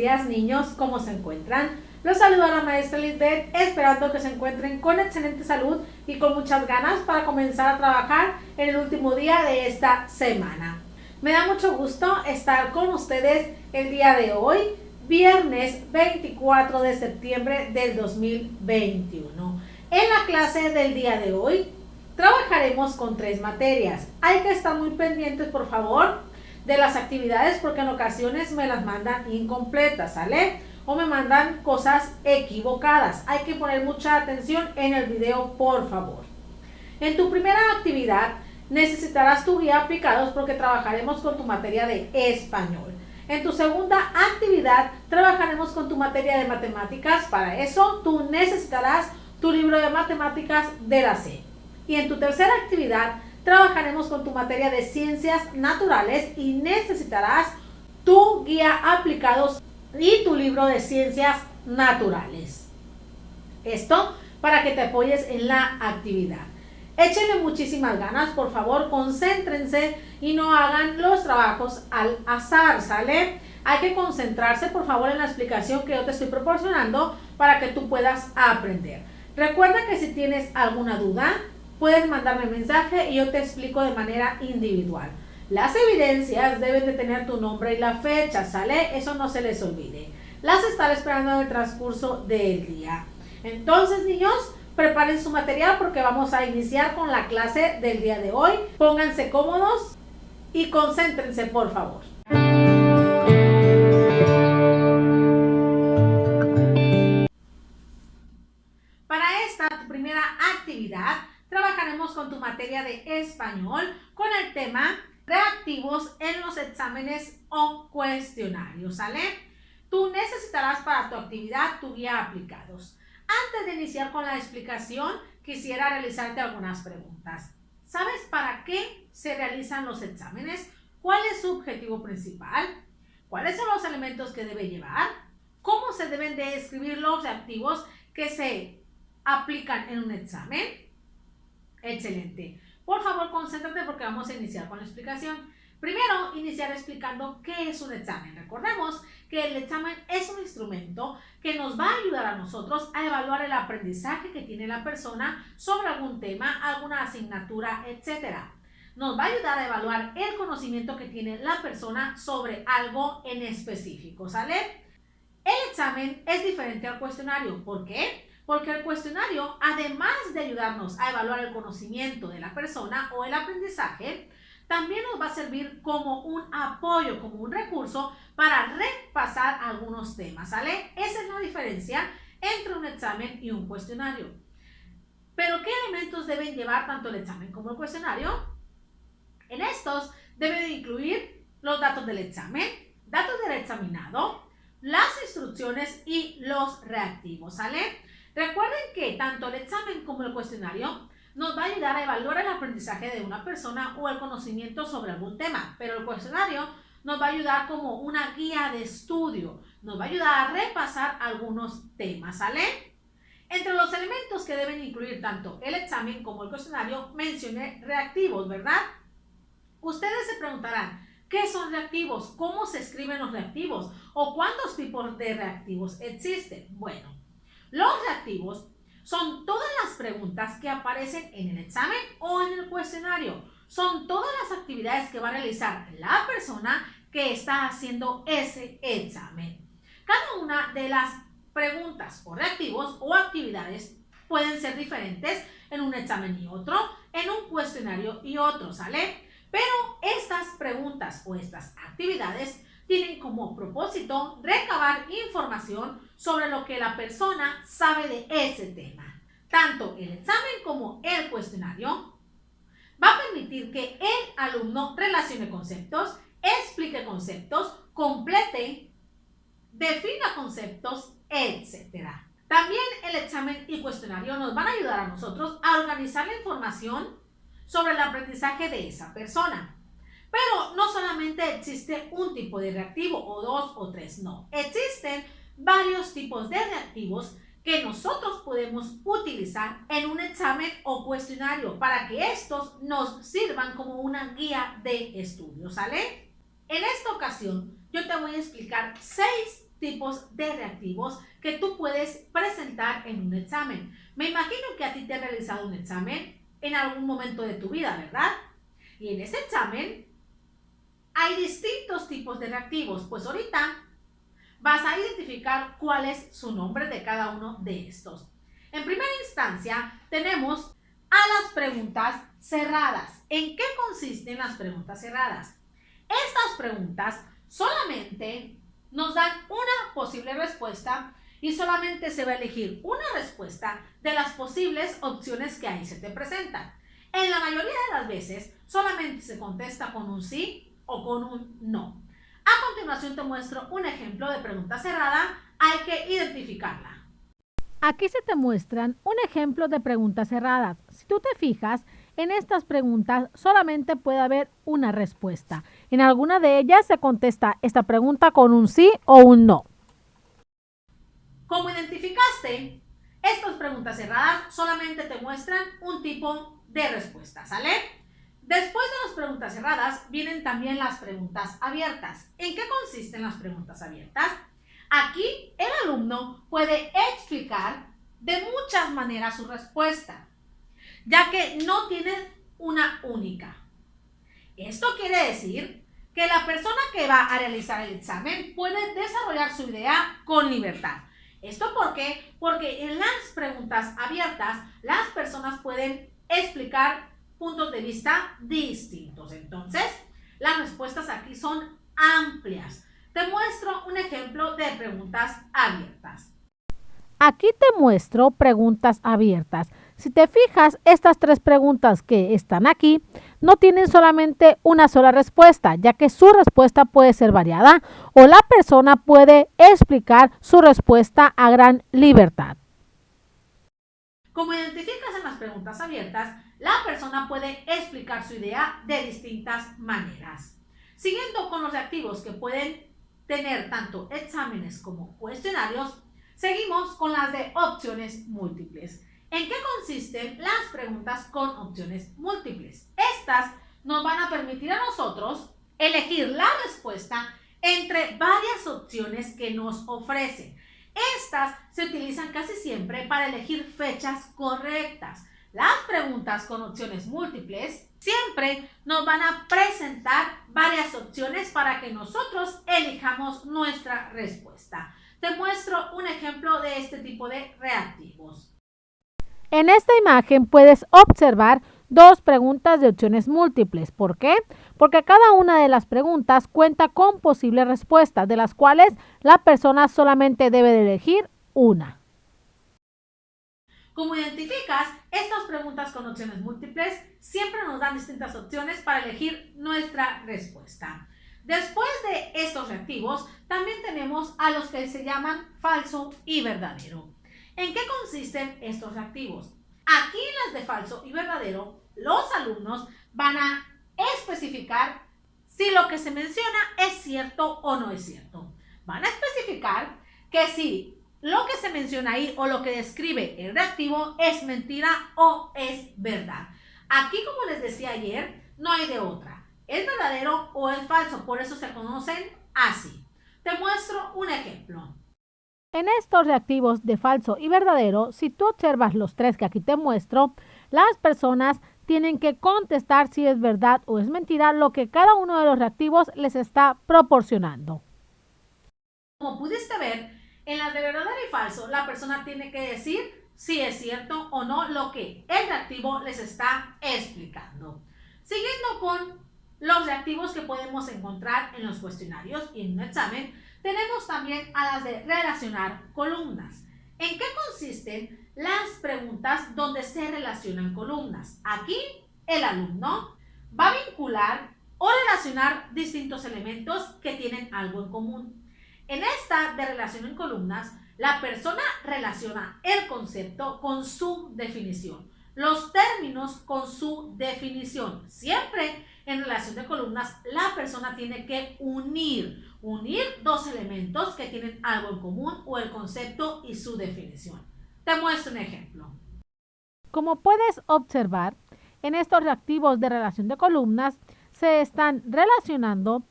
días, niños, ¿cómo se encuentran? Los saluda la maestra Lisbeth, esperando que se encuentren con excelente salud y con muchas ganas para comenzar a trabajar en el último día de esta semana. Me da mucho gusto estar con ustedes el día de hoy, viernes 24 de septiembre del 2021. En la clase del día de hoy trabajaremos con 3 materias. Hay que estar muy pendientes, por favor, de las actividades porque en ocasiones me las mandan incompletas, ¿sale? O me mandan cosas equivocadas. Hay que poner mucha atención en el video, por favor. En tu primera actividad necesitarás tu guía aplicados porque trabajaremos con tu materia de español. En tu segunda actividad trabajaremos con tu materia de matemáticas. Para eso tú necesitarás tu libro de matemáticas de la C. Y en tu tercera actividad trabajaremos con tu materia de ciencias naturales y necesitarás tu guía aplicados y tu libro de ciencias naturales. Esto para que te apoyes en la actividad. Échenle muchísimas ganas, por favor, concéntrense y no hagan los trabajos al azar, ¿sale? Hay que concentrarse, por favor, en la explicación que yo te estoy proporcionando para que tú puedas aprender. Recuerda que si tienes alguna duda, puedes mandarme mensaje y yo te explico de manera individual. Las evidencias deben de tener tu nombre y la fecha, ¿sale? Eso no se les olvide. Las estaré esperando en el transcurso del día. Entonces, niños, preparen su material porque vamos a iniciar con la clase del día de hoy. Pónganse cómodos y concéntrense, por favor. Para esta tu primera actividad, trabajaremos con tu materia de español con el tema reactivos en los exámenes o cuestionarios, ¿sale? Tú necesitarás para tu actividad tu guía aplicados. Antes de iniciar con la explicación, quisiera realizarte algunas preguntas. ¿Sabes para qué se realizan los exámenes? ¿Cuál es su objetivo principal? ¿Cuáles son los elementos que debe llevar? ¿Cómo se deben de escribir los reactivos que se aplican en un examen? Excelente. Por favor, concéntrate porque vamos a iniciar con la explicación. Primero, iniciar explicando qué es un examen. Recordemos que el examen es un instrumento que nos va a ayudar a nosotros a evaluar el aprendizaje que tiene la persona sobre algún tema, alguna asignatura, etc. Nos va a ayudar a evaluar el conocimiento que tiene la persona sobre algo en específico, ¿sale? El examen es diferente al cuestionario. ¿Por qué? Porque el cuestionario, además de ayudarnos a evaluar el conocimiento de la persona o el aprendizaje, también nos va a servir como un apoyo, como un recurso para repasar algunos temas, ¿sale? Esa es la diferencia entre un examen y un cuestionario. ¿Pero qué elementos deben llevar tanto el examen como el cuestionario? En estos deben de incluir los datos del examen, datos del examinado, las instrucciones y los reactivos, ¿sale? Recuerden que tanto el examen como el cuestionario nos va a ayudar a evaluar el aprendizaje de una persona o el conocimiento sobre algún tema, pero el cuestionario nos va a ayudar como una guía de estudio, nos va a ayudar a repasar algunos temas, ¿sale? Entre los elementos que deben incluir tanto el examen como el cuestionario, mencioné reactivos, ¿verdad? Ustedes se preguntarán, ¿qué son reactivos? ¿Cómo se escriben los reactivos? ¿O cuántos tipos de reactivos existen? Bueno, los reactivos son todas las preguntas que aparecen en el examen o en el cuestionario. Son todas las actividades que va a realizar la persona que está haciendo ese examen. Cada una de las preguntas o reactivos o actividades pueden ser diferentes en un examen y otro, en un cuestionario y otro, ¿sale? Pero estas preguntas o estas actividades tienen como propósito recabar información sobre lo que la persona sabe de ese tema. Tanto el examen como el cuestionario va a permitir que el alumno relacione conceptos, explique conceptos, complete, defina conceptos, etc. También el examen y cuestionario nos van a ayudar a nosotros a organizar la información sobre el aprendizaje de esa persona. Pero no solamente existe un tipo de reactivo, o 2 o 3, no. Existen varios tipos de reactivos que nosotros podemos utilizar en un examen o cuestionario para que estos nos sirvan como una guía de estudio, ¿sale? En esta ocasión yo te voy a explicar 6 tipos de reactivos que tú puedes presentar en un examen. Me imagino que a ti te han realizado un examen en algún momento de tu vida, ¿verdad? Y en ese examen hay distintos tipos de reactivos. Pues ahorita vas a identificar cuál es su nombre de cada uno de estos. En primera instancia, tenemos a las preguntas cerradas. ¿En qué consisten las preguntas cerradas? Estas preguntas solamente nos dan una posible respuesta y solamente se va a elegir una respuesta de las posibles opciones que ahí se te presentan. En la mayoría de las veces solamente se contesta con un sí o con un no. A continuación te muestro un ejemplo de pregunta cerrada. Hay que identificarla. Aquí se te muestran un ejemplo de preguntas cerradas. Si tú te fijas, en estas preguntas solamente puede haber una respuesta. En alguna de ellas se contesta esta pregunta con un sí o un no. Como identificaste, estas preguntas cerradas solamente te muestran un tipo de respuesta, ¿sale? Después de las preguntas cerradas vienen también las preguntas abiertas. ¿En qué consisten las preguntas abiertas? Aquí el alumno puede explicar de muchas maneras su respuesta, ya que no tiene una única. Esto quiere decir que la persona que va a realizar el examen puede desarrollar su idea con libertad. ¿Esto por qué? Porque en las preguntas abiertas las personas pueden explicar puntos de vista distintos. Entonces, las respuestas aquí son amplias. Te muestro un ejemplo de preguntas abiertas. Aquí te muestro preguntas abiertas. Si te fijas, estas tres preguntas que están aquí no tienen solamente una sola respuesta, ya que su respuesta puede ser variada o la persona puede explicar su respuesta a gran libertad. Como identificas en las preguntas abiertas, la persona puede explicar su idea de distintas maneras. Siguiendo con los reactivos que pueden tener tanto exámenes como cuestionarios, seguimos con las de opciones múltiples. ¿En qué consisten las preguntas con opciones múltiples? Estas nos van a permitir a nosotros elegir la respuesta entre varias opciones que nos ofrecen. Estas se utilizan casi siempre para elegir fechas correctas. Las preguntas con opciones múltiples siempre nos van a presentar varias opciones para que nosotros elijamos nuestra respuesta. Te muestro un ejemplo de este tipo de reactivos. En esta imagen puedes observar dos preguntas de opciones múltiples. ¿Por qué? Porque cada una de las preguntas cuenta con posibles respuestas, de las cuales la persona solamente debe de elegir una. Como identificas, estas preguntas con opciones múltiples siempre nos dan distintas opciones para elegir nuestra respuesta. Después de estos reactivos, también tenemos a los que se llaman falso y verdadero. ¿En qué consisten estos reactivos? Aquí en las de falso y verdadero, los alumnos van a especificar si lo que se menciona es cierto o no es cierto. Van a especificar que si lo que se menciona ahí o lo que describe el reactivo es mentira o es verdad. Aquí, como les decía ayer, no hay de otra. ¿Es verdadero o es falso? Por eso se conocen así. Te muestro un ejemplo. En estos reactivos de falso y verdadero, si tú observas los tres que aquí te muestro, las personas tienen que contestar si es verdad o es mentira lo que cada uno de los reactivos les está proporcionando. Como pudiste ver, en las de verdadero y falso, la persona tiene que decir si es cierto o no lo que el reactivo les está explicando. Siguiendo con los reactivos que podemos encontrar en los cuestionarios y en un examen, tenemos también a las de relacionar columnas. ¿En qué consisten las preguntas donde se relacionan columnas? Aquí el alumno va a vincular o relacionar distintos elementos que tienen algo en común. En esta de relación en columnas, la persona relaciona el concepto con su definición, los términos con su definición. Siempre en relación de columnas, la persona tiene que unir dos elementos que tienen algo en común o el concepto y su definición. Te muestro un ejemplo. Como puedes observar, en estos reactivos de relación de columnas se están relacionando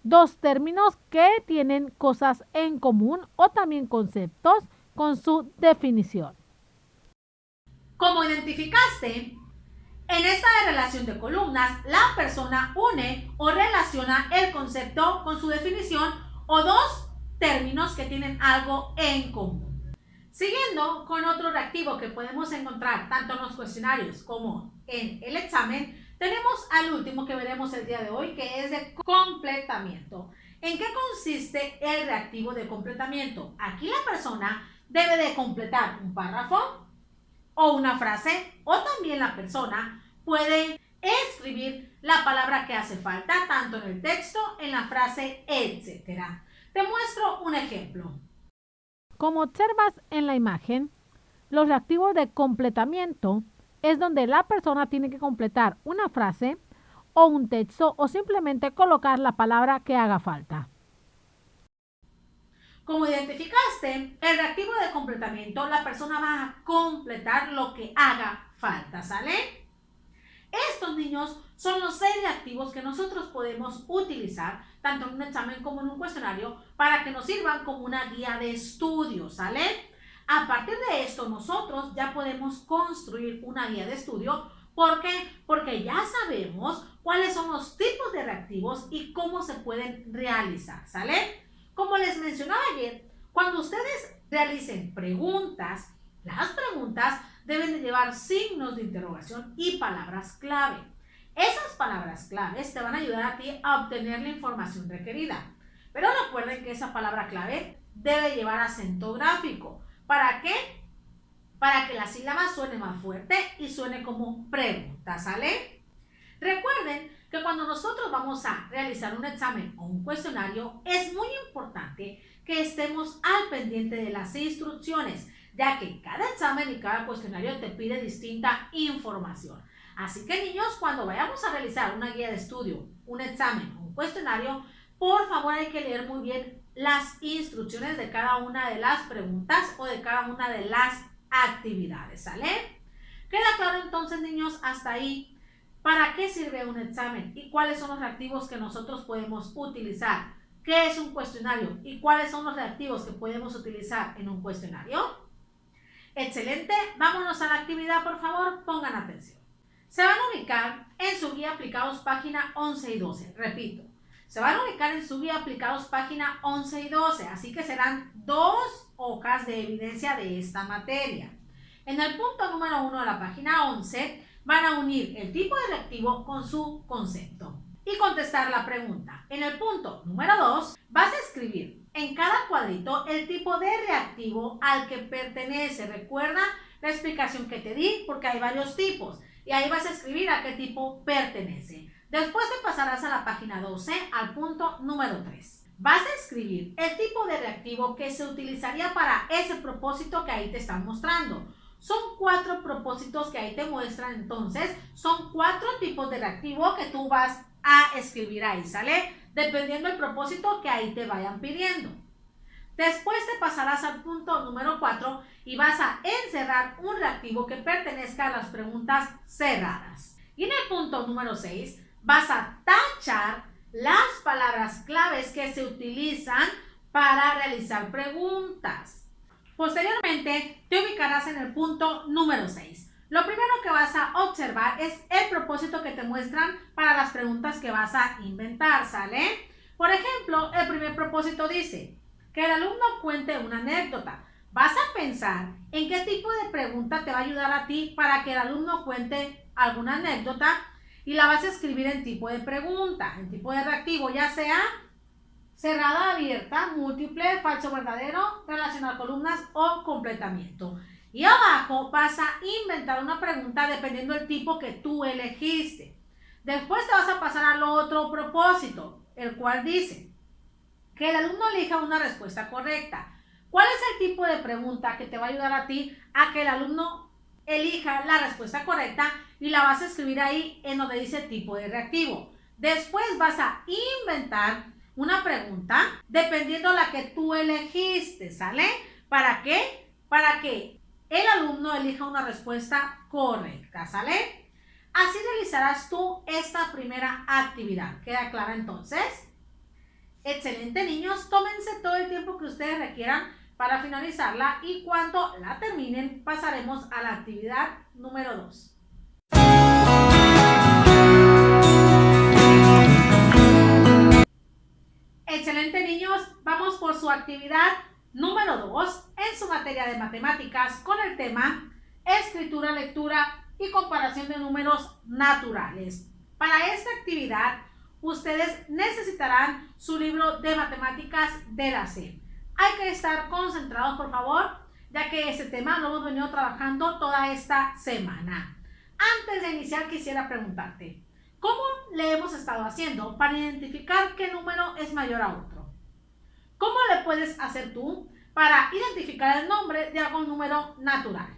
dos términos que tienen cosas en común o también conceptos con su definición. Como identificaste, en esta relación de columnas, la persona une o relaciona el concepto con su definición o dos términos que tienen algo en común. Siguiendo con otro reactivo que podemos encontrar tanto en los cuestionarios como en el examen, tenemos al último que veremos el día de hoy, que es de completamiento. ¿En qué consiste el reactivo de completamiento? Aquí la persona debe de completar un párrafo o una frase, o también la persona puede escribir la palabra que hace falta, tanto en el texto, en la frase, etc. Te muestro un ejemplo. Como observas en la imagen, los reactivos de completamiento es donde la persona tiene que completar una frase o un texto o simplemente colocar la palabra que haga falta. Como identificaste, el reactivo de completamiento, la persona va a completar lo que haga falta, ¿sale? Estos, niños, son los 6 reactivos que nosotros podemos utilizar tanto en un examen como en un cuestionario para que nos sirvan como una guía de estudio, ¿sale? A partir de esto, nosotros ya podemos construir una guía de estudio. ¿Por qué? Porque ya sabemos cuáles son los tipos de reactivos y cómo se pueden realizar, ¿sale? Como les mencionaba ayer, cuando ustedes realicen preguntas, las preguntas deben de llevar signos de interrogación y palabras clave. Esas palabras claves te van a ayudar a ti a obtener la información requerida. Pero recuerden que esa palabra clave debe llevar acento gráfico. ¿Para qué? Para que la sílaba suene más fuerte y suene como pregunta, ¿sale? Recuerden que cuando nosotros vamos a realizar un examen o un cuestionario, es muy importante que estemos al pendiente de las instrucciones, ya que cada examen y cada cuestionario te pide distinta información. Así que, niños, cuando vayamos a realizar una guía de estudio, un examen o un cuestionario, por favor hay que leer muy bien las instrucciones de cada una de las preguntas o de cada una de las actividades, ¿sale? ¿Queda claro entonces, niños, hasta ahí? ¿Para qué sirve un examen y cuáles son los reactivos que nosotros podemos utilizar? ¿Qué es un cuestionario y cuáles son los reactivos que podemos utilizar en un cuestionario? Excelente, vámonos a la actividad, por favor, pongan atención. Se van a ubicar en su guía aplicados página 11 y 12, repito, se van a ubicar en su guía aplicados página 11 y 12, así que serán 2 hojas de evidencia de esta materia. En el punto número 1 de la página 11, van a unir el tipo de reactivo con su concepto y contestar la pregunta. En el punto número 2, vas a escribir en cada cuadrito el tipo de reactivo al que pertenece. Recuerda la explicación que te di porque hay varios tipos y ahí vas a escribir a qué tipo pertenece. Después te pasarás a la página 12 al punto número 3. Vas a escribir el tipo de reactivo que se utilizaría para ese propósito que ahí te están mostrando. Son 4 propósitos que ahí te muestran, entonces son 4 tipos de reactivo que tú vas a escribir ahí, ¿sale? Dependiendo del propósito que ahí te vayan pidiendo. Después te pasarás al punto número 4 y vas a encerrar un reactivo que pertenezca a las preguntas cerradas. Y en el punto número 6 vas a tachar las palabras claves que se utilizan para realizar preguntas. Posteriormente, te ubicarás en el punto número 6. Lo primero que vas a observar es el propósito que te muestran para las preguntas que vas a inventar, ¿sale? Por ejemplo, el primer propósito dice que el alumno cuente una anécdota. Vas a pensar en qué tipo de pregunta te va a ayudar a ti para que el alumno cuente alguna anécdota y la vas a escribir en tipo de pregunta, en tipo de reactivo, ya sea cerrada, abierta, múltiple, falso, verdadero, relacionar columnas o completamiento. Y abajo vas a inventar una pregunta dependiendo del tipo que tú elegiste. Después te vas a pasar al otro propósito, el cual dice que el alumno elija una respuesta correcta. ¿Cuál es el tipo de pregunta que te va a ayudar a ti a que el alumno elija la respuesta correcta? Y la vas a escribir ahí en donde dice tipo de reactivo. Después vas a inventar una pregunta dependiendo la que tú elegiste, ¿sale? ¿Para qué? Para que el alumno elija una respuesta correcta, ¿sale? Así realizarás tú esta primera actividad. ¿Queda clara entonces? Excelente, niños. Tómense todo el tiempo que ustedes requieran para finalizarla y cuando la terminen pasaremos a la actividad número 2. Excelente, niños. Vamos por su actividad número 2 en su materia de matemáticas con el tema escritura, lectura y comparación de números naturales. Para esta actividad, ustedes necesitarán su libro de matemáticas de la SEP. Hay que estar concentrados, por favor, ya que este tema lo hemos venido trabajando toda esta semana. Antes de iniciar, quisiera preguntarte, ¿cómo le hemos estado haciendo para identificar qué número es mayor a otro? ¿Cómo le puedes hacer tú para identificar el nombre de algún número natural?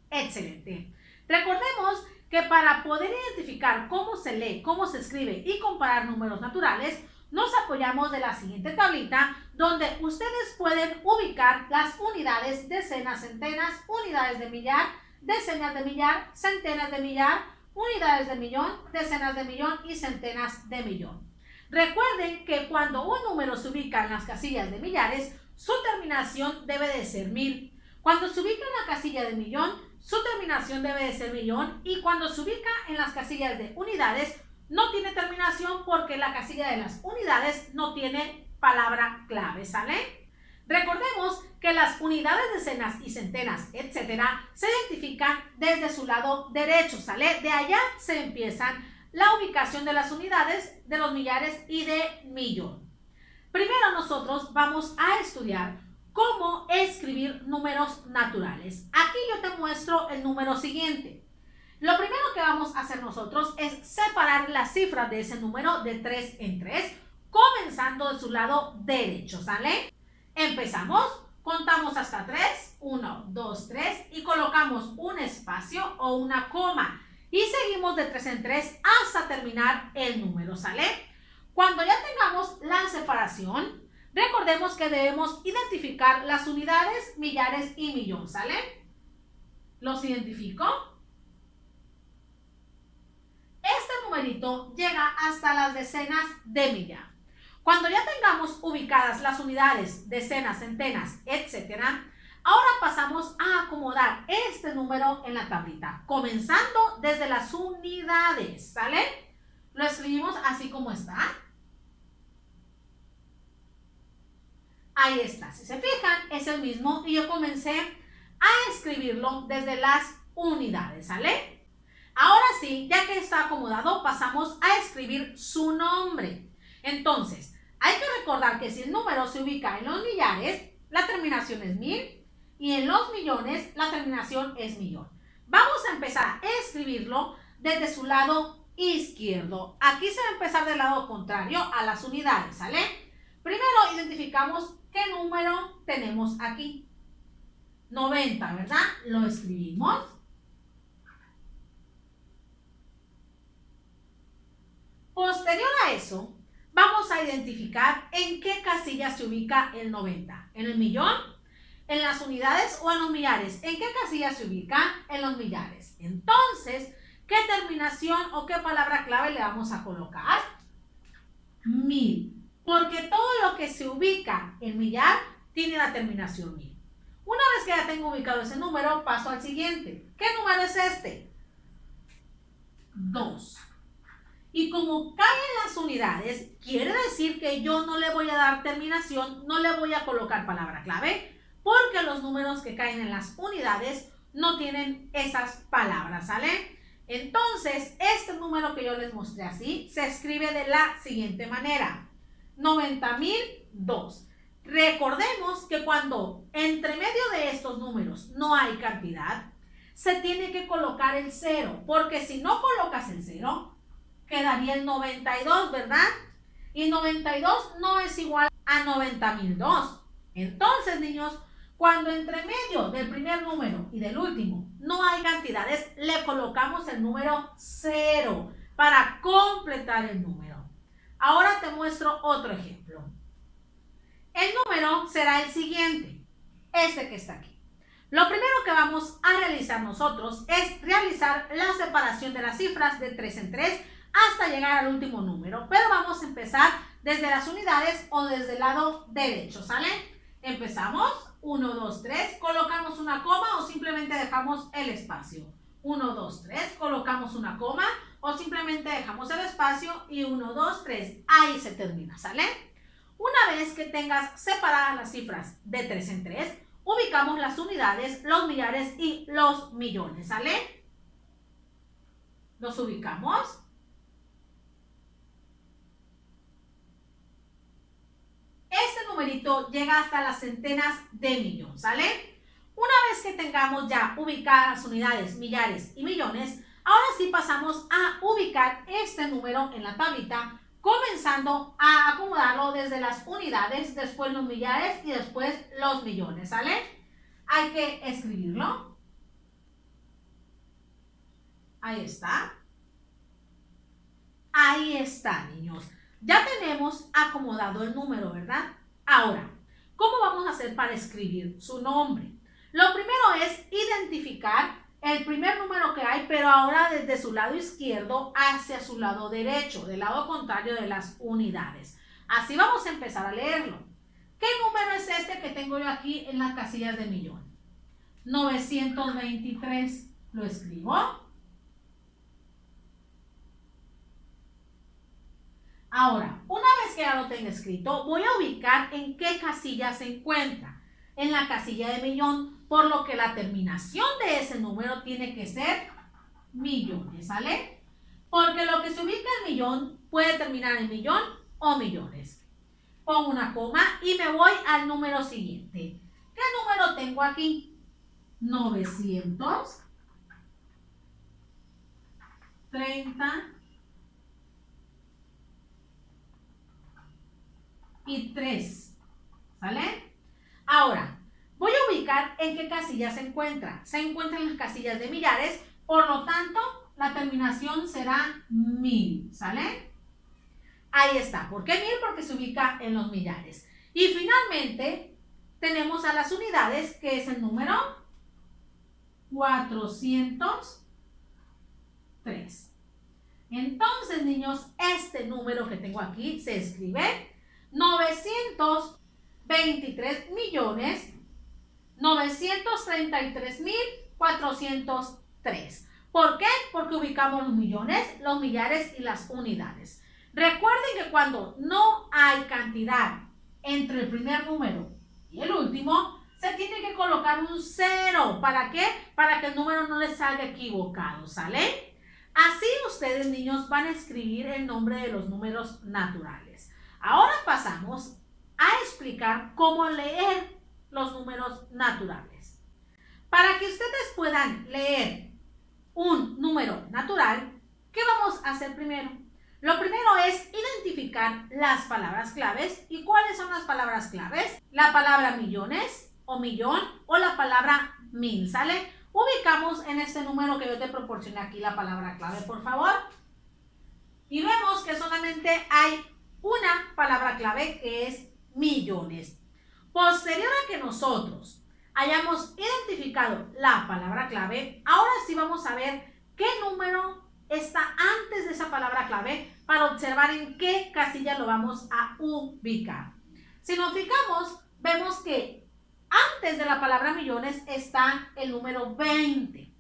Excelente. Recordemos que para poder identificar cómo se lee, cómo se escribe y comparar números naturales, nos apoyamos de la siguiente tablita donde ustedes pueden ubicar las unidades, decenas, centenas, unidades de millar, decenas de millar, centenas de millar, unidades de millón, decenas de millón y centenas de millón. Recuerden que cuando un número se ubica en las casillas de millares, su terminación debe de ser 1000. Cuando se ubica en la casilla de millón, su terminación debe de ser millón. Y cuando se ubica en las casillas de unidades, no tiene terminación porque la casilla de las unidades no tiene palabra clave, ¿sale? Recordemos que las unidades, decenas y centenas, etcétera, se identifican desde su lado derecho, ¿sale? De allá se empiezan la ubicación de las unidades, de los millares y de millón. Primero nosotros vamos a estudiar cómo escribir números naturales. Aquí yo te muestro el número siguiente. Lo primero que vamos a hacer nosotros es separar las cifras de ese número de 3 en 3, comenzando de su lado derecho, ¿sale? Empezamos, contamos hasta 3, 1, 2, 3 y colocamos un espacio o una coma y seguimos de 3 en 3 hasta terminar el número, ¿sale? Cuando ya tengamos la separación, recordemos que debemos identificar las unidades, millares y millón, ¿sale? ¿Los identifico? Este numerito llega hasta las decenas de millar. Cuando ya tengamos ubicadas las unidades, decenas, centenas, etcétera, ahora pasamos a acomodar este número en la tablita, comenzando desde las unidades, ¿sale? Lo escribimos así como está. Ahí está, si se fijan, es el mismo y yo comencé a escribirlo desde las unidades, ¿sale? Ahora sí, ya que está acomodado, pasamos a escribir su nombre. Entonces, hay que recordar que si el número se ubica en los millares, la terminación es 1000 y en los millones, la terminación es millón. Vamos a empezar a escribirlo desde su lado izquierdo. Aquí se va a empezar del lado contrario a las unidades, ¿sale? Primero identificamos qué número tenemos aquí. 90, ¿verdad? Lo escribimos. Posterior a eso, vamos a identificar en qué casilla se ubica el 90. ¿En el millón? ¿En las unidades o en los millares? ¿En qué casilla se ubica? En los millares. Entonces, ¿qué terminación o qué palabra clave le vamos a colocar? 1000. Porque todo lo que se ubica en millar tiene la terminación 1000. Una vez que ya tengo ubicado ese número, paso al siguiente. ¿Qué número es este? 2. Y como cae en las unidades, quiere decir que yo no le voy a dar terminación, no le voy a colocar palabra clave, porque los números que caen en las unidades no tienen esas palabras, ¿sale? Entonces, este número que yo les mostré así, se escribe de la siguiente manera. 90.002. Recordemos que cuando entre medio de estos números no hay cantidad, se tiene que colocar el 0, porque si no colocas el 0, quedaría el 92, ¿verdad? Y 92 no es igual a 90.002. Entonces, niños, cuando entre medio del primer número y del último no hay cantidades, le colocamos el número 0 para completar el número. Ahora te muestro otro ejemplo. El número será el siguiente, este que está aquí. Lo primero que vamos a realizar nosotros es realizar la separación de las cifras de 3 en 3 hasta llegar al último número, pero vamos a empezar desde las unidades o desde el lado derecho, ¿sale? Empezamos, 1, 2, 3, colocamos una coma o simplemente dejamos el espacio. 1, 2, 3, colocamos una coma o simplemente dejamos el espacio y 1, 2, 3, ahí se termina, ¿sale? Una vez que tengas separadas las cifras de 3 en 3, ubicamos las unidades, los millares y los millones, ¿sale? Los ubicamos. Este numerito llega hasta las centenas de millón, ¿sale? Una vez que tengamos ya ubicadas las unidades, millares y millones, ahora sí pasamos a ubicar este número en la tablita, comenzando a acomodarlo desde las unidades, después los millares y después los millones, ¿sale? Hay que escribirlo. Ahí está. Ahí está, niños. Ya tenemos acomodado el número, ¿verdad? Ahora, ¿cómo vamos a hacer para escribir su nombre? Lo primero es identificar el primer número que hay, pero ahora desde su lado izquierdo hacia su lado derecho, del lado contrario de las unidades. Así vamos a empezar a leerlo. ¿Qué número es este que tengo yo aquí en las casillas de millón? 923. ¿Lo escribo? Ahora, una vez que ya lo tenga escrito, voy a ubicar en qué casilla se encuentra. En la casilla de millón, por lo que la terminación de ese número tiene que ser millones, ¿sale? Porque lo que se ubica en millón puede terminar en millón o millones. Pongo una coma y me voy al número siguiente. ¿Qué número tengo aquí? 933, ¿sale? Ahora, voy a ubicar en qué casilla se encuentra. Se encuentra en las casillas de millares, por lo tanto, la terminación será 1000, ¿sale? Ahí está. ¿Por qué 1000? Porque se ubica en los millares. Y finalmente, tenemos a las unidades, que es el número 403. Entonces, niños, este número que tengo aquí se escribe 923.933.403. ¿Por qué? Porque ubicamos los millones, los millares y las unidades. Recuerden que cuando no hay cantidad entre el primer número y el último, se tiene que colocar un 0. ¿Para qué? Para que el número no les salga equivocado, ¿sale? Así ustedes, niños, van a escribir el nombre de los números naturales. Ahora pasamos a explicar cómo leer los números naturales. Para que ustedes puedan leer un número natural, ¿qué vamos a hacer primero? Lo primero es identificar las palabras claves. ¿Y cuáles son las palabras claves? La palabra millones o millón o la palabra 1000, ¿sale? Ubicamos en este número que yo te proporcioné aquí la palabra clave, por favor. Y vemos que solamente hay una palabra clave, que es millones. Posterior a que nosotros hayamos identificado la palabra clave, ahora sí vamos a ver qué número está antes de esa palabra clave para observar en qué casilla lo vamos a ubicar. Si nos fijamos, vemos que antes de la palabra millones está el número 20.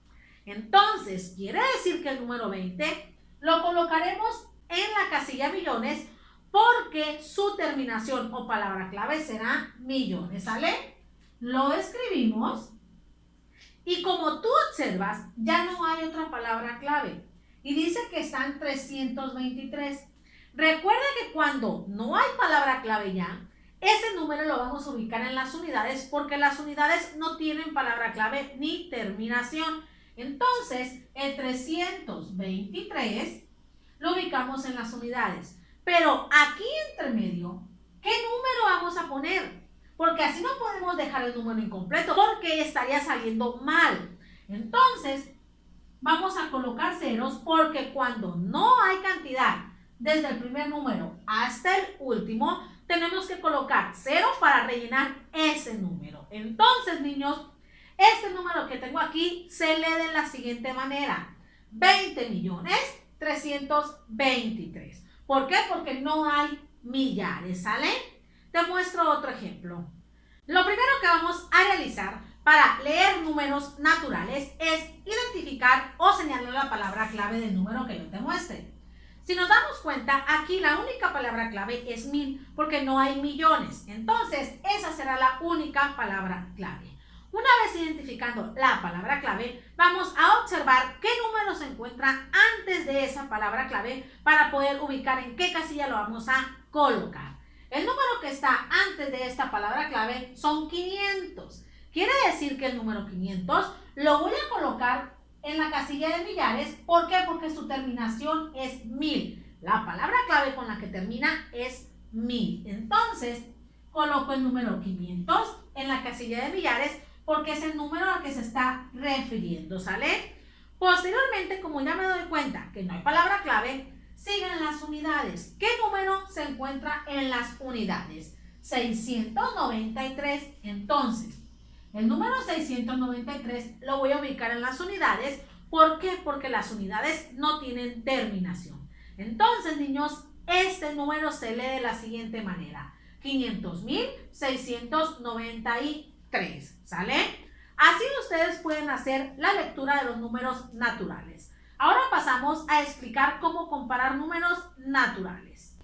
Entonces, quiere decir que el número 20 lo colocaremos en la casilla millones porque su terminación o palabra clave será millones, ¿sale? Lo escribimos y como tú observas, ya no hay otra palabra clave y dice que están 323. Recuerda que cuando no hay palabra clave ya, ese número lo vamos a ubicar en las unidades porque las unidades no tienen palabra clave ni terminación. Entonces, el 323 lo ubicamos en las unidades. Pero aquí entre medio, ¿qué número vamos a poner? Porque así no podemos dejar el número incompleto porque estaría saliendo mal. Entonces, vamos a colocar ceros porque cuando no hay cantidad desde el primer número hasta el último, tenemos que colocar 0 para rellenar ese número. Entonces, niños, este número que tengo aquí se lee de la siguiente manera: 20.323. ¿Por qué? Porque no hay millares, ¿sale? Te muestro otro ejemplo. Lo primero que vamos a realizar para leer números naturales es identificar o señalar la palabra clave del número que yo te muestre. Si nos damos cuenta, aquí la única palabra clave es 1000 porque no hay millones. Entonces, esa será la única palabra clave. Una vez identificando la palabra clave, vamos a observar qué número se encuentra antes de esa palabra clave para poder ubicar en qué casilla lo vamos a colocar. El número que está antes de esta palabra clave son 500. Quiere decir que el número 500 lo voy a colocar en la casilla de millares. ¿Por qué? Porque su terminación es 1000. La palabra clave con la que termina es 1000. Entonces, coloco el número 500 en la casilla de millares porque es el número al que se está refiriendo, ¿sale? Posteriormente, como ya me doy cuenta que no hay palabra clave, siguen las unidades. ¿Qué número se encuentra en las unidades? 693. Entonces, el número 693 lo voy a ubicar en las unidades. ¿Por qué? Porque las unidades no tienen terminación. Entonces, niños, este número se lee de la siguiente manera. 500.693, ¿sale? Así ustedes pueden hacer la lectura de los números naturales. Ahora pasamos a explicar cómo comparar números naturales.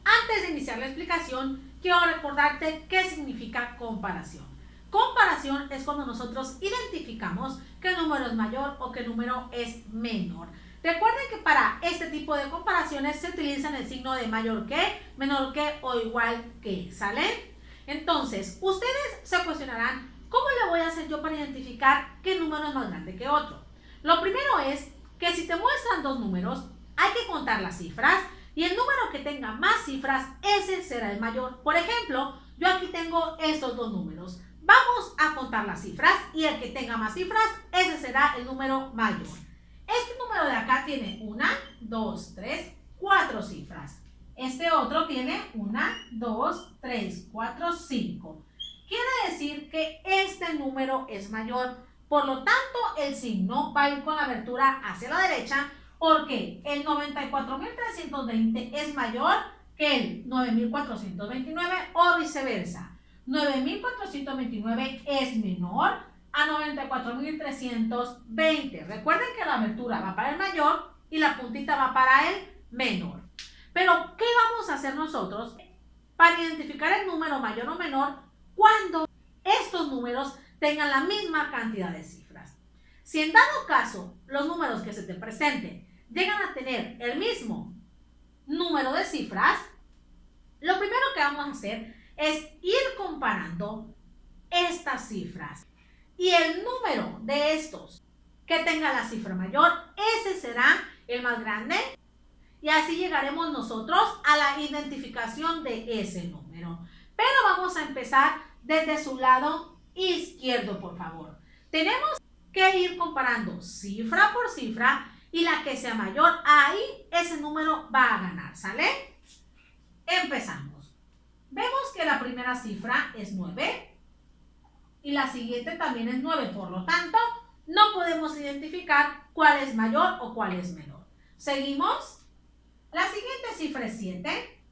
Antes de iniciar la explicación, quiero recordarte qué significa comparación. Comparación es cuando nosotros identificamos qué número es mayor o qué número es menor. Recuerden que para este tipo de comparaciones se utiliza el signo de mayor que, menor que o igual que, ¿sale? Entonces, ustedes se cuestionarán, ¿cómo le voy a hacer yo para identificar qué número es más grande que otro? Lo primero es que si te muestran dos números, hay que contar las cifras y el número que tenga más cifras, ese será el mayor. Por ejemplo, yo aquí tengo estos dos números. Vamos a contar las cifras y el que tenga más cifras, ese será el número mayor. Este número de acá tiene 1, 2, 3, 4 cifras. Este otro tiene 1, 2, 3, 4, 5. Quiere decir que este número es mayor. Por lo tanto, el signo va a ir con la abertura hacia la derecha porque el 94.320 es mayor que el 9.429 o viceversa. 9.429 es menor a 94.320. Recuerden que la abertura va para el mayor y la puntita va para el menor. Pero, ¿qué vamos a hacer nosotros para identificar el número mayor o menor cuando estos números tengan la misma cantidad de cifras? Si en dado caso los números que se te presenten llegan a tener el mismo número de cifras, lo primero que vamos a hacer es ir comparando estas cifras. Y el número de estos que tenga la cifra mayor, ese será el más grande. Y así llegaremos nosotros a la identificación de ese número. Pero vamos a empezar desde su lado izquierdo, por favor. Tenemos que ir comparando cifra por cifra y la que sea mayor, ahí ese número va a ganar, ¿sale? Empezamos. Vemos que la primera cifra es 9 y la siguiente también es 9. Por lo tanto, no podemos identificar cuál es mayor o cuál es menor. Seguimos. La siguiente cifra es 7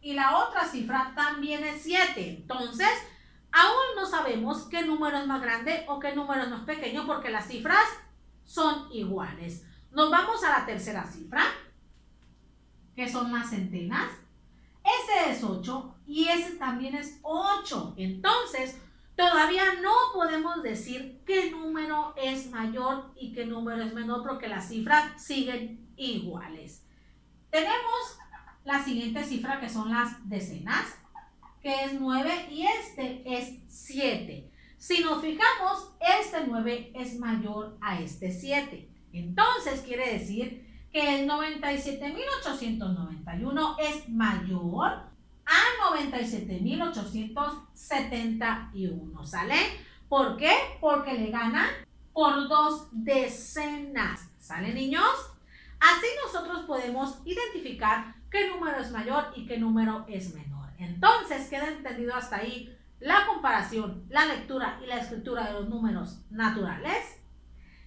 y la otra cifra también es 7. Entonces, aún no sabemos qué número es más grande o qué número es más pequeño porque las cifras son iguales. Nos vamos a la tercera cifra, que son las centenas. Ese es 8 y ese también es 8. Entonces, todavía no podemos decir qué número es mayor y qué número es menor porque las cifras siguen iguales. Tenemos la siguiente cifra que son las decenas, que es 9 y este es 7. Si nos fijamos, este 9 es mayor a este 7. Entonces, quiere decir que el 97.891 es mayor a 97.871, ¿sale? ¿Por qué? Porque le gana por 2 decenas, ¿sale, niños? Así nosotros podemos identificar qué número es mayor y qué número es menor. Entonces, ¿queda entendido hasta ahí la comparación, la lectura y la escritura de los números naturales?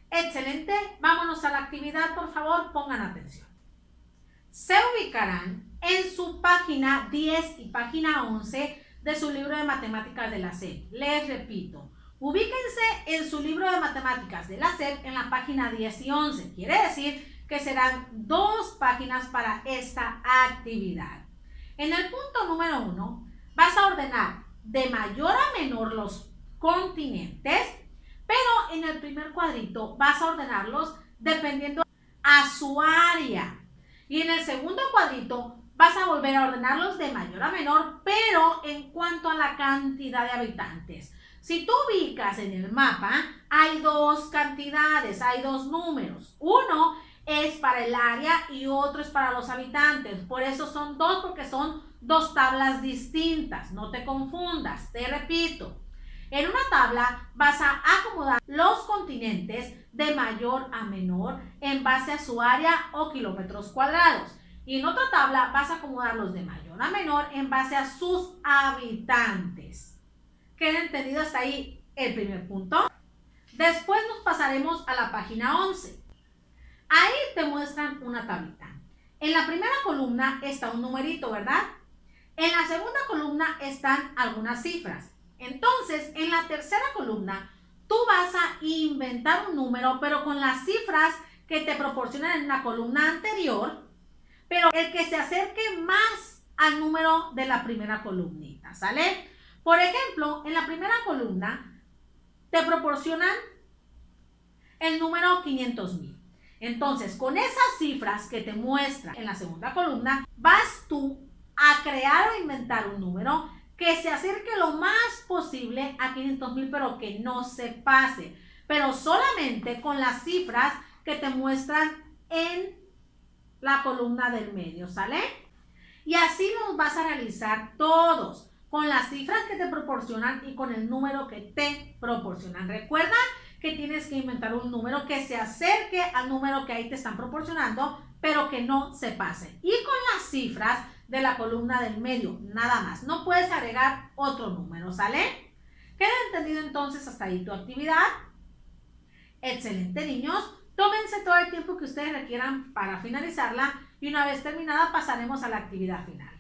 Excelente, vámonos a la actividad, por favor, pongan atención. Se ubicarán en su página 10 y página 11 de su libro de matemáticas de la SEP. Les repito, ubíquense en su libro de matemáticas de la SEP en la página 10 y 11. Quiere decir que serán 2 páginas para esta actividad. En el punto número 1 vas a ordenar de mayor a menor los continentes, pero en el primer cuadrito vas a ordenarlos dependiendo a su área. Y en el segundo cuadrito vas a volver a ordenarlos de mayor a menor, pero en cuanto a la cantidad de habitantes. Si tú ubicas en el mapa, hay 2 cantidades, hay 2 números. Uno es para el área y otro es para los habitantes. Por eso son 2, porque son 2 tablas distintas. No te confundas, te repito. En una tabla vas a acomodar los continentes de mayor a menor en base a su área o kilómetros cuadrados. Y en otra tabla vas a acomodarlos de mayor a menor en base a sus habitantes. ¿Queda entendido hasta ahí el primer punto? Después nos pasaremos a la página 11. Ahí te muestran una tablita. En la primera columna está un numerito, ¿verdad? En la segunda columna están algunas cifras. Entonces, en la tercera columna, tú vas a inventar un número, pero con las cifras que te proporcionan en la columna anterior, pero el que se acerque más al número de la primera columnita, ¿sale? Por ejemplo, en la primera columna te proporcionan el número 500,000. Entonces, con esas cifras que te muestran en la segunda columna, vas tú a crear o inventar un número que se acerque lo más posible a 500,000, pero que no se pase, pero solamente con las cifras que te muestran en la columna del medio, ¿sale? Y así los vas a realizar todos, con las cifras que te proporcionan y con el número que te proporcionan. Recuerda que tienes que inventar un número que se acerque al número que ahí te están proporcionando, pero que no se pase. Y con las cifras de la columna del medio, nada más. No puedes agregar otro número, ¿sale? ¿Queda entendido entonces hasta ahí tu actividad? Excelente, niños. Tómense todo el tiempo que ustedes requieran para finalizarla y una vez terminada pasaremos a la actividad final.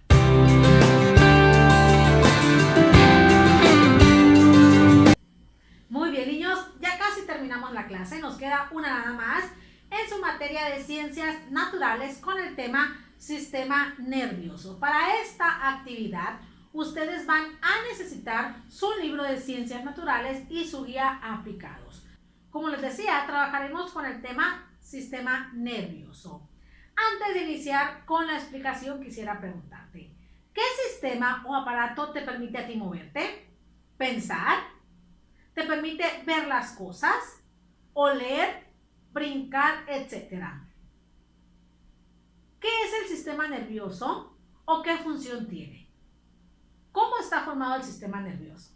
Muy bien, niños, ya casi terminamos la clase. Nos queda una nada más en su materia de ciencias naturales con el tema sistema nervioso. Para esta actividad, ustedes van a necesitar su libro de ciencias naturales y su guía aplicados. Como les decía, trabajaremos con el tema sistema nervioso. Antes de iniciar con la explicación, quisiera preguntarte, ¿qué sistema o aparato te permite a ti moverte? ¿Pensar? ¿Te permite ver las cosas? ¿Oler? ¿Brincar? Etcétera. ¿Qué es el sistema nervioso o qué función tiene? ¿Cómo está formado el sistema nervioso?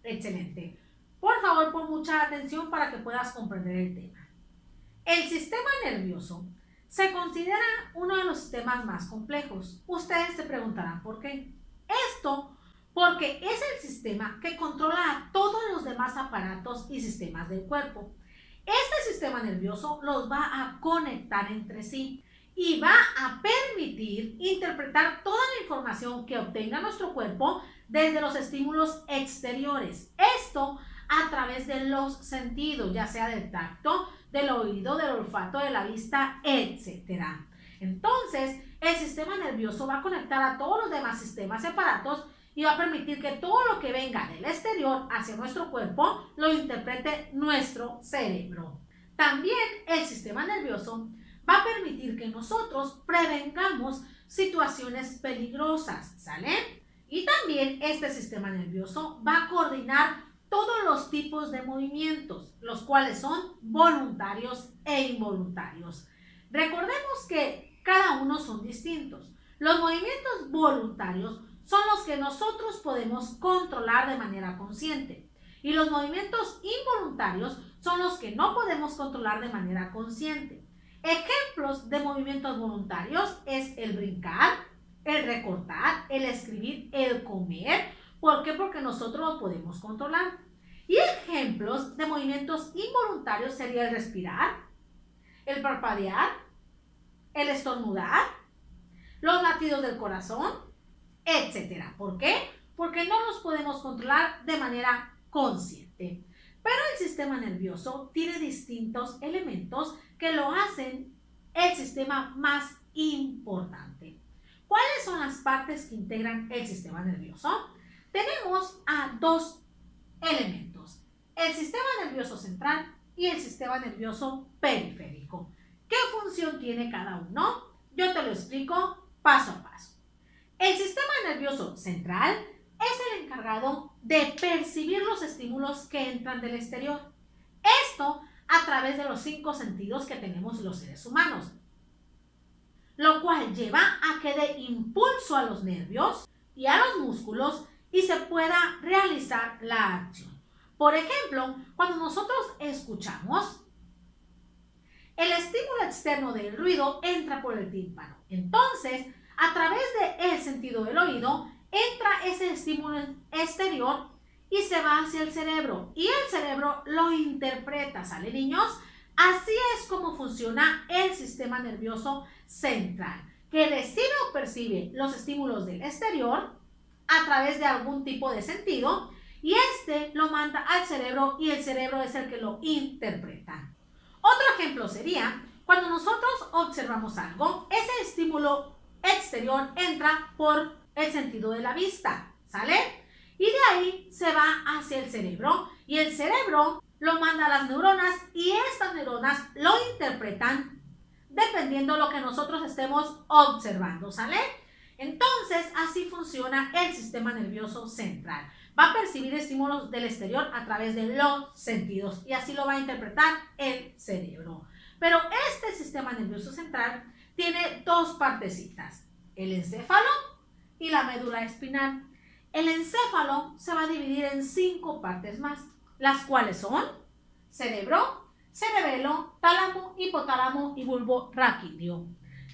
Excelente. Por favor, pon mucha atención para que puedas comprender el tema. El sistema nervioso se considera uno de los sistemas más complejos. Ustedes se preguntarán por qué. Esto porque es el sistema que controla a todos los demás aparatos y sistemas del cuerpo. Este sistema nervioso los va a conectar entre sí y va a permitir interpretar toda la información que obtenga nuestro cuerpo desde los estímulos exteriores. Esto a través de los sentidos, ya sea del tacto, del oído, del olfato, de la vista, etc. Entonces, el sistema nervioso va a conectar a todos los demás sistemas y aparatos y va a permitir que todo lo que venga del exterior hacia nuestro cuerpo lo interprete nuestro cerebro. También el sistema nervioso va a permitir que nosotros prevengamos situaciones peligrosas, ¿sale? Y también este sistema nervioso va a coordinar todos los tipos de movimientos, los cuales son voluntarios e involuntarios. Recordemos que cada uno son distintos. Los movimientos voluntarios son los que nosotros podemos controlar de manera consciente y los movimientos involuntarios son los que no podemos controlar de manera consciente. Ejemplos de movimientos voluntarios es el brincar, el recortar, el escribir, el comer. ¿Por qué? Porque nosotros lo podemos controlar. Y ejemplos de movimientos involuntarios sería el respirar, el parpadear, el estornudar, los latidos del corazón, etc. ¿Por qué? Porque no los podemos controlar de manera consciente. Pero el sistema nervioso tiene distintos elementos que lo hacen el sistema más importante. ¿Cuáles son las partes que integran el sistema nervioso? Tenemos a dos elementos, el sistema nervioso central y el sistema nervioso periférico. ¿Qué función tiene cada uno? Yo te lo explico paso a paso. El sistema nervioso central es el encargado de percibir los estímulos que entran del exterior. Esto a través de los 5 sentidos que tenemos los seres humanos, lo cual lleva a que dé impulso a los nervios y a los músculos y se pueda realizar la acción. Por ejemplo, cuando nosotros escuchamos, el estímulo externo del ruido entra por el tímpano. Entonces, a través del sentido del oído, entra ese estímulo exterior y se va hacia el cerebro. Y el cerebro lo interpreta, ¿sale, niños? Así es como funciona el sistema nervioso central, que recibe o percibe los estímulos del exterior a través de algún tipo de sentido y este lo manda al cerebro y el cerebro es el que lo interpreta. Otro ejemplo sería cuando nosotros observamos algo, ese estímulo exterior entra por el sentido de la vista, ¿sale? Y de ahí se va hacia el cerebro y el cerebro lo manda a las neuronas y estas neuronas lo interpretan dependiendo de lo que nosotros estemos observando, ¿sale? Entonces, así funciona el sistema nervioso central. Va a percibir estímulos del exterior a través de los sentidos y así lo va a interpretar el cerebro. Pero este sistema nervioso central tiene dos partecitas, el encéfalo y la médula espinal. El encéfalo se va a dividir en 5 partes más, las cuales son cerebro, cerebelo, tálamo, hipotálamo y bulbo raquídeo.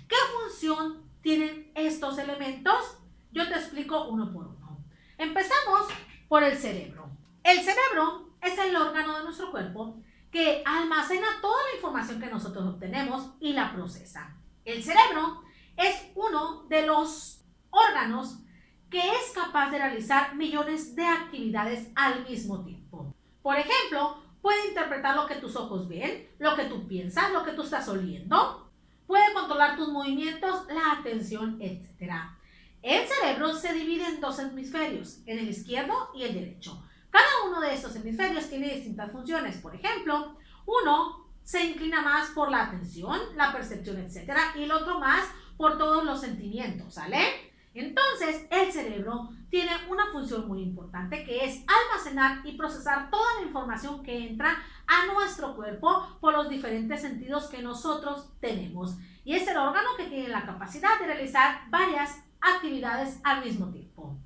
¿Qué función tienen estos elementos? Yo te explico uno por uno. Empezamos por el cerebro. El cerebro es el órgano de nuestro cuerpo que almacena toda la información que nosotros obtenemos y la procesa. El cerebro es uno de los órganos que es capaz de realizar millones de actividades al mismo tiempo. Por ejemplo, puede interpretar lo que tus ojos ven, lo que tú piensas, lo que tú estás oliendo, puede controlar tus movimientos, la atención, etc. El cerebro se divide en 2 hemisferios, en el izquierdo y el derecho. Cada uno de estos hemisferios tiene distintas funciones. Por ejemplo, uno se inclina más por la atención, la percepción, etc. y el otro más por todos los sentimientos, ¿sale? Entonces, el cerebro tiene una función muy importante que es almacenar y procesar toda la información que entra a nuestro cuerpo por los diferentes sentidos que nosotros tenemos. Y es el órgano que tiene la capacidad de realizar varias actividades al mismo tiempo.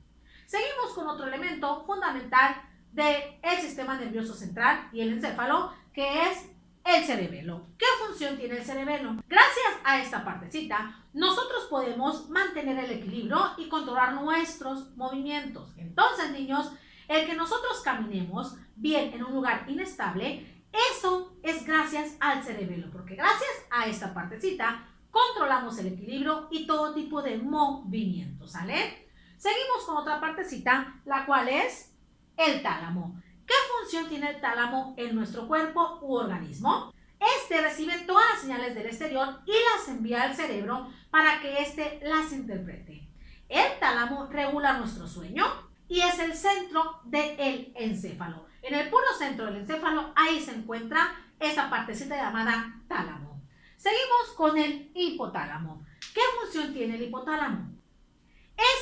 Seguimos con otro elemento fundamental del sistema nervioso central y el encéfalo, que es el cerebelo. ¿Qué función tiene el cerebelo? Gracias a esta partecita, nosotros podemos mantener el equilibrio y controlar nuestros movimientos. Entonces, niños, el que nosotros caminemos bien en un lugar inestable, eso es gracias al cerebelo, porque gracias a esta partecita controlamos el equilibrio y todo tipo de movimientos, ¿sale? Seguimos con otra partecita, la cual es el tálamo. ¿Qué función tiene el tálamo en nuestro cuerpo u organismo? Este recibe todas las señales del exterior y las envía al cerebro para que éste las interprete. El tálamo regula nuestro sueño y es el centro del encéfalo. En el puro centro del encéfalo, ahí se encuentra esa partecita llamada tálamo. Seguimos con el hipotálamo. ¿Qué función tiene el hipotálamo?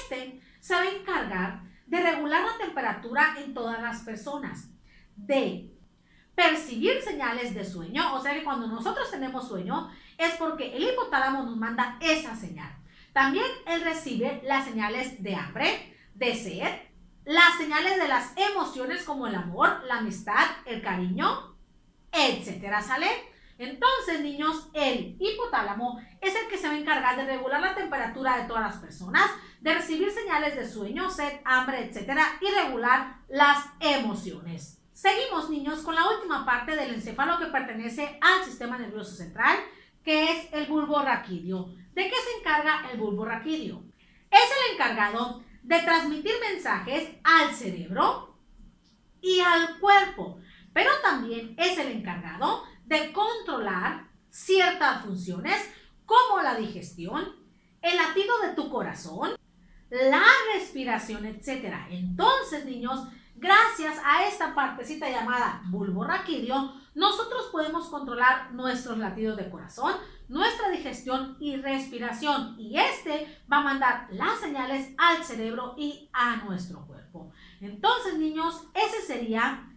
Este se va a encargar de regular la temperatura en todas las personas, de percibir señales de sueño, o sea que cuando nosotros tenemos sueño es porque el hipotálamo nos manda esa señal. También él recibe las señales de hambre, de sed, las señales de las emociones como el amor, la amistad, el cariño, etcétera, ¿sale? Entonces, niños, el hipotálamo es el que se va a encargar de regular la temperatura de todas las personas, de recibir señales de sueño, sed, hambre, etcétera, y regular las emociones. Seguimos, niños, con la última parte del encéfalo que pertenece al sistema nervioso central, que es el bulbo raquídeo. ¿De qué se encarga el bulbo raquídeo? Es el encargado de transmitir mensajes al cerebro y al cuerpo, pero también es el encargado de controlar ciertas funciones como la digestión, el latido de tu corazón, la respiración, etc. Entonces, niños, gracias a esta partecita llamada bulbo raquídeo, nosotros podemos controlar nuestros latidos de corazón, nuestra digestión y respiración, y este va a mandar las señales al cerebro y a nuestro cuerpo. Entonces, niños, ese sería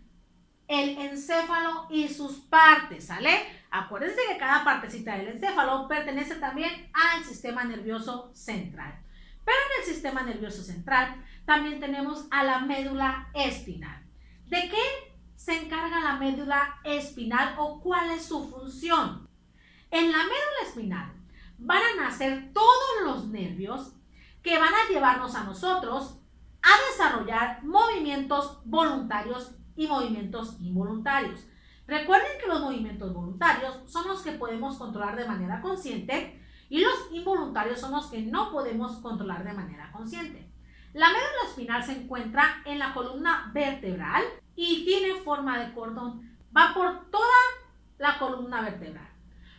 el encéfalo y sus partes, ¿sale? Acuérdense que cada partecita del encéfalo pertenece también al sistema nervioso central. Pero en el sistema nervioso central también tenemos a la médula espinal. ¿De qué se encarga la médula espinal o cuál es su función? En la médula espinal van a nacer todos los nervios que van a llevarnos a nosotros a desarrollar movimientos voluntarios y movimientos involuntarios. Recuerden que los movimientos voluntarios son los que podemos controlar de manera consciente y los involuntarios son los que no podemos controlar de manera consciente. La médula espinal se encuentra en la columna vertebral y tiene forma de cordón. Va por toda la columna vertebral.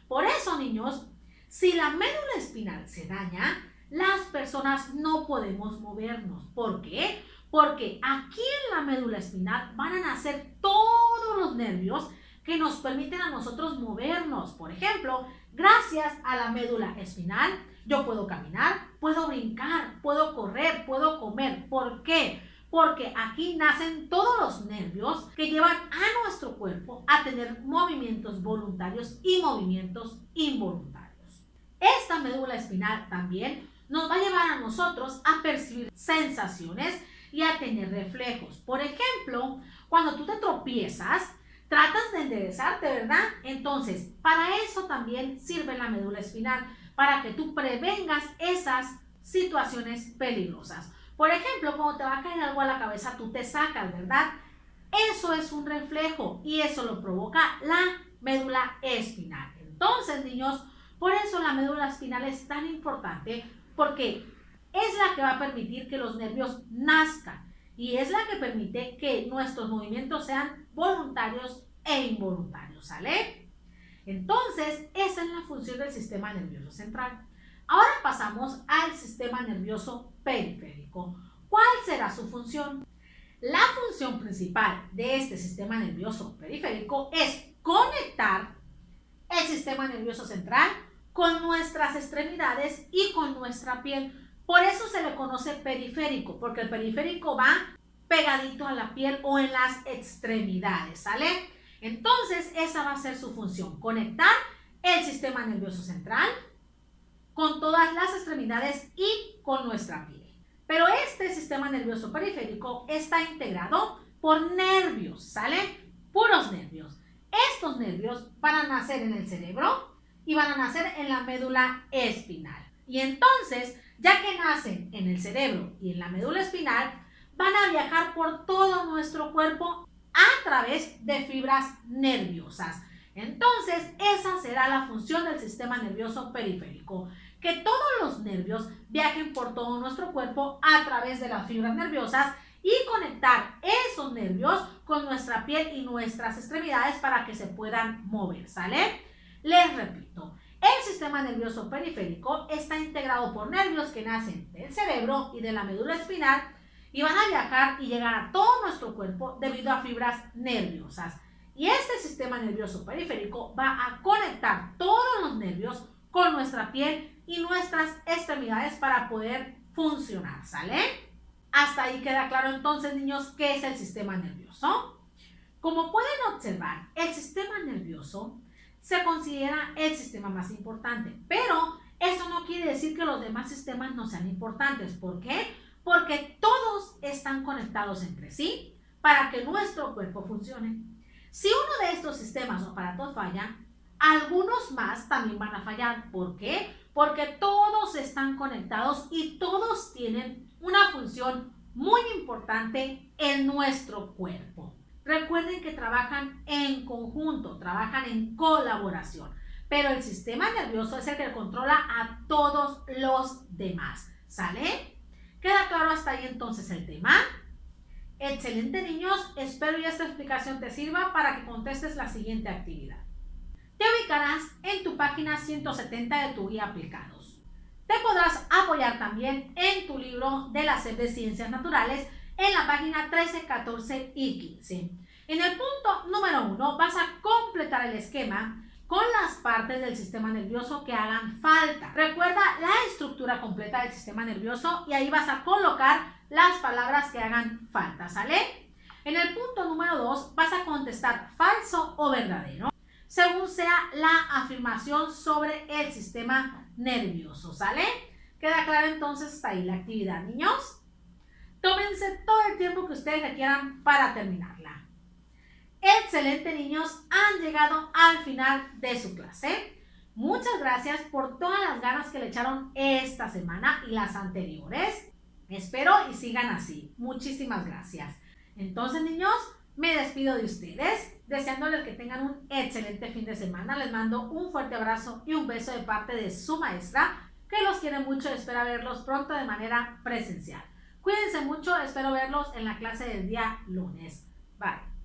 Por eso, niños, si la médula espinal se daña, las personas no podemos movernos. ¿Por qué? Porque aquí en la médula espinal van a nacer todos los nervios que nos permiten a nosotros movernos. Por ejemplo, gracias a la médula espinal, yo puedo caminar, puedo brincar, puedo correr, puedo comer. ¿Por qué? Porque aquí nacen todos los nervios que llevan a nuestro cuerpo a tener movimientos voluntarios y movimientos involuntarios. Esta médula espinal también nos va a llevar a nosotros a percibir sensaciones y a tener reflejos. Por ejemplo, cuando tú te tropiezas, tratas de enderezarte, ¿verdad? Entonces, para eso también sirve la médula espinal, para que tú prevengas esas situaciones peligrosas. Por ejemplo, cuando te va a caer algo a la cabeza, tú te sacas, ¿verdad? Eso es un reflejo y eso lo provoca la médula espinal. Entonces, niños, por eso la médula espinal es tan importante, porque es la que va a permitir que los nervios nazcan y es la que permite que nuestros movimientos sean voluntarios e involuntarios, ¿sale? Entonces, esa es la función del sistema nervioso central. Ahora pasamos al sistema nervioso periférico. ¿Cuál será su función? La función principal de este sistema nervioso periférico es conectar el sistema nervioso central con nuestras extremidades y con nuestra piel. Por eso se le conoce periférico, porque el periférico va pegadito a la piel o en las extremidades, ¿sale? Entonces, esa va a ser su función, conectar el sistema nervioso central con todas las extremidades y con nuestra piel. Pero este sistema nervioso periférico está integrado por nervios, ¿sale? Puros nervios. Estos nervios van a nacer en el cerebro y van a nacer en la médula espinal. Y entonces, ya que nacen en el cerebro y en la médula espinal, van a viajar por todo nuestro cuerpo a través de fibras nerviosas. Entonces, esa será la función del sistema nervioso periférico, que todos los nervios viajen por todo nuestro cuerpo a través de las fibras nerviosas y conectar esos nervios con nuestra piel y nuestras extremidades para que se puedan mover, ¿sale? Les repito, el sistema nervioso periférico está integrado por nervios que nacen del cerebro y de la médula espinal y van a viajar y llegar a todo nuestro cuerpo debido a fibras nerviosas. Y este sistema nervioso periférico va a conectar todos los nervios con nuestra piel y nuestras extremidades para poder funcionar, ¿sale? Hasta ahí queda claro entonces, niños, qué es el sistema nervioso. Como pueden observar, el sistema nervioso se considera el sistema más importante, pero eso no quiere decir que los demás sistemas no sean importantes. ¿Por qué? Porque todos están conectados entre sí para que nuestro cuerpo funcione. Si uno de estos sistemas o aparatos falla, algunos más también van a fallar. ¿Por qué? Porque todos están conectados y todos tienen una función muy importante en nuestro cuerpo. Recuerden que trabajan en conjunto, trabajan en colaboración. pero el sistema nervioso es el que controla a todos los demás. ¿Sale? ¿Queda claro hasta ahí entonces el tema? Excelente, niños, espero que esta explicación te sirva para que contestes la siguiente actividad. Te ubicarás en tu página 170 de tu guía aplicados. Te podrás apoyar también en tu libro de la SEP de Ciencias Naturales en la página 13, 14 y 15. En el punto número 1 vas a completar el esquema con las partes del sistema nervioso que hagan falta. Recuerda la estructura completa del sistema nervioso y ahí vas a colocar las palabras que hagan falta, ¿sale? En el punto número 2 vas a contestar falso o verdadero, según sea la afirmación sobre el sistema nervioso, ¿sale? ¿Queda claro entonces hasta ahí la actividad, niños? Tómense todo el tiempo que ustedes requieran para terminarla. Excelente, niños, han llegado al final de su clase. Muchas gracias por todas las ganas que le echaron esta semana y las anteriores. Espero y sigan así. Muchísimas gracias. Entonces, niños, me despido de ustedes, deseándoles que tengan un excelente fin de semana. Les mando un fuerte abrazo y un beso de parte de su maestra, que los quiere mucho y espera verlos pronto de manera presencial. Cuídense mucho, espero verlos en la clase del día lunes. Bye.